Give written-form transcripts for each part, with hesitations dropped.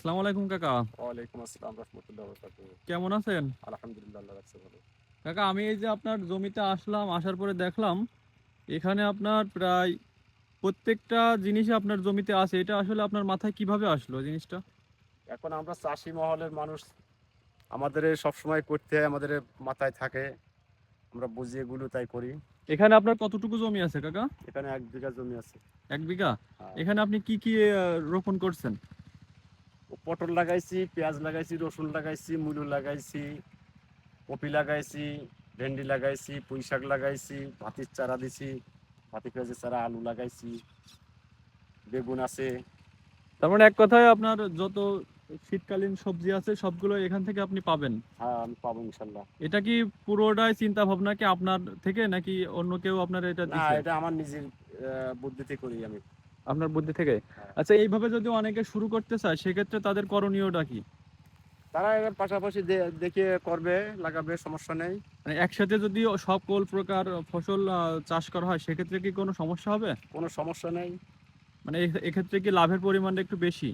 আসসালামু আলাইকুম কাকা। ওয়ালাইকুম আসসালাম রাহমাতুল্লাহি ওয়া বারাকাতুহু। কেমন আছেন? আলহামদুলিল্লাহ, আল্লাহ রাখছে ভালো। কাকা, আমি এই যে আপনার জমিতে আসলাম, আসার পরে দেখলাম এখানে আপনার প্রায় প্রত্যেকটা জিনিসই আপনার জমিতে আছে। এটা আসলে আপনার মাথায় কিভাবে আসলো জিনিসটা? এখন আমরা চাষি মহলের মানুষ, আমাদের সবসময় করতে হয়, আমাদের মাথায় থাকে, আমরা বুঝি এগুলো তাই করি। এখানে আপনার কতটুকু জমি আছে কাকা? এখানে 1 বিঘা জমি আছে। 1 বিঘা? আর এখানে আপনি কি কি রোপণ করছেন? পটল লাগাইছি, পেঁয়াজ লাগাইছি, রসুন লাগাইছি, মূলো লাগাইছি, কপি লাগাইছি, ভেন্ডি লাগাইছি, পুঁই শাক লাগাইছি, ভাতির চারা দিছি, ভাতি পেঁয়াজের চারা, আলু লাগাইছি, বেগুন আছে। তার মানে এক কথায় আপনার যত শীতকালীন সবজি আছে সবগুলো এখান থেকে আপনি পাবেন। হ্যাঁ, আমি পাবো ইনশাল্লাহ। এটা কি পুরোটাই চিন্তা ভাবনা কি আপনার থেকে, নাকি অন্য কেউ আপনার এটা না, দিছে? এটা আমার নিজের বুদ্ধিতে করি আমি। আপনার বুদ্ধি থেকে? হ্যাঁ। আচ্ছা, এইভাবে যদি অনেকে শুরু করতে চায় সেক্ষেত্রে তাদের করণীয়টা কি? তারা এর পাশাপাশি দেখে করবে, লাগাবে, সমস্যা নেই। মানে একসাথে যদি সকল প্রকার ফসল চাষ করা হয় সেক্ষেত্রে কি কোনো সমস্যা হবে? কোনো সমস্যা নেই। মানে এক্ষেত্রে কি লাভের পরিমাণটা একটু বেশি?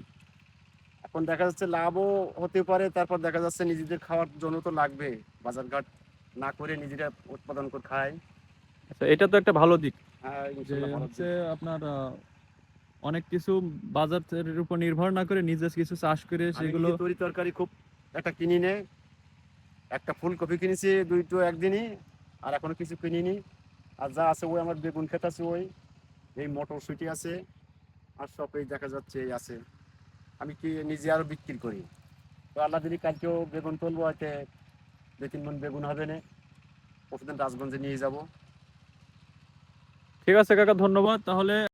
এখন দেখা যাচ্ছে লাভও হতে পারে, তারপর দেখা যাচ্ছে নিজেদের খাওয়ার জন্য তো লাগবে। বাজারঘাট না করে নিজেরা উৎপাদন করে খায়। আচ্ছা, এটা তো একটা ভালো দিক হ্যাঁ, যে ইনশাল্লাহ ভালো হচ্ছে দিক। আপনার অনেক কিছু বাজারের উপর নির্ভর না করে নিজে কিছু চাষ করে আমি সেগুলো। নিজে তরি তরকারি খুব একটা কিনি নে, একটা ফুলকপি কিনেছি দুইটো একদিনই, আর এখনো কিছু কিনিনি। আর যা আছে ওই আমার বেগুন ক্ষেত আছে, ওই এই মটরশুঁটি আছে, আর সব এই দেখা যাচ্ছে এই আছে। আমি কি নিজে আরো বিক্রি করি। তো আল্লাহ দিদি কালকেও বেগুন তুলবো, হয়তো 2-3 মণ বেগুন হবে না, পরশুদিন রাজগঞ্জে নিয়ে যাব। ঠিক আছে কাকা, ধন্যবাদ তাহলে।